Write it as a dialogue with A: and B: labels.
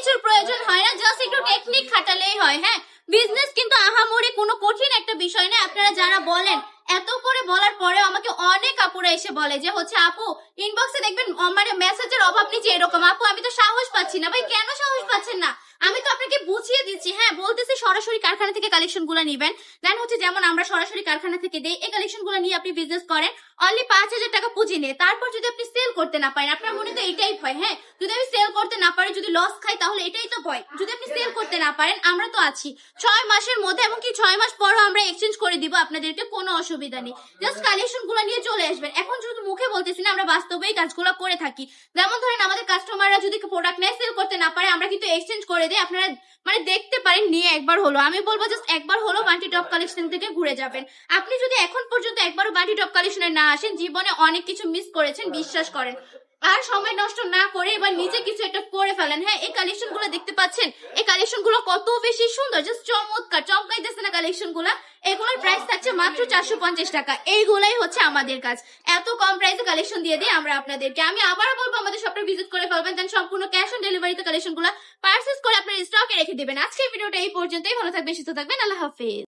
A: কিছুর প্রয়োজন হয় না, জাস্ট একটু টেকনিক খাটালেই হয়। হ্যাঁ, বিজনেস কিন্তু আহামরি কোনো কঠিন একটা বিষয় না। আপনারা যারা বলেন, এত করে বলার পরেও আমাকে অনেক আপুরা এসে বলে যে হচ্ছে আপু ইনবক্সে দেখবেন মানে মেসেজের অভাব নিচে এরকম, আপু আমি তো সাহস পাচ্ছি না। ভাই কেন সাহস পাচ্ছেন না? আমি তো আপনাকে বুঝিয়ে দিচ্ছি। হ্যাঁ, বলতেছি সরাসরি কারখানা থেকে কালেকশন গুলো নিবেন, দেন হচ্ছে যেমন আমরা সরাসরি কারখানা থেকে দেই, এই কালেকশন গুলো নিয়ে আপনি বিজনেস করেন, অনলি 5,000 টাকা পুঁজি নিয়ে। তারপর যদি আপনি সেল করতে না পারেন, আপনার মনে তো এটাই ভয়। হ্যাঁ, যদি আমি সেল করতে না পারি, যদি লস খাই, তাহলে এটাই তো ভয়। যদি আপনি সেল করতে না পারেন, আমরা তো আছি 6 মাসের মধ্যে, এমনকি 6 মাস পরও আমরা এক্সচেঞ্জ করে দিব আপনাদেরকে, কোনো অসুবিধা নেই। জাস্ট কালেকশন গুলো নিয়ে চলে আসবেন। এখন শুধু মুখে বলতেছি না, আমরা বাস্তবেই কাজগুলো করে থাকি। যেমন ধরেন আমাদের কাস্টমাররা যদি প্রোডাক্ট নেয়, সেল করতে না পারে, আমরা কিন্তু এক্সচেঞ্জ করে দিই। আপনারা মানে দেখতে পারেন, নিয়ে একবার হলো, আমি বলবো জাস্ট একবার হলো বান্টি টপ কালেকশন থেকে ঘুরে যাবেন। আপনি যদি এখন পর্যন্ত একবারও বান্টি টপ কালেকশনে না আসেন, জীবনে অনেক কিছু মিস করেছেন, বিশ্বাস করেন। আর সময় নষ্ট না করে এবার নিজে কিছু একটা করে ফেলেন। হ্যাঁ, এই কালেকশন গুলো দেখতে পাচ্ছেন, এই কালেকশন গুলো কত বেশি সুন্দর, জাস্ট চমৎকার, চমকাইতেছে না কালেকশন গুলা? এগুলোর প্রাইস থাকছে মাত্র 450 টাকা। এইগুলাই হচ্ছে আমাদের কাজ, এত কম প্রাইসে কালেকশন দিয়ে দিই আমরা আপনাদেরকে। আমি আবারও বলবো আমাদের শপটা ভিজিট করে ফেলবেন, দেন সম্পূর্ণ ক্যাশ অন ডেলিভারিতে কালেকশন গুলা পার্সেস করে আপনার স্টকে রেখে দিবেন। আজকের ভিডিওটা এই পর্যন্তই। ভালো থাকবেন, সুস্থ থাকবেন, আল্লাহ হাফেজ।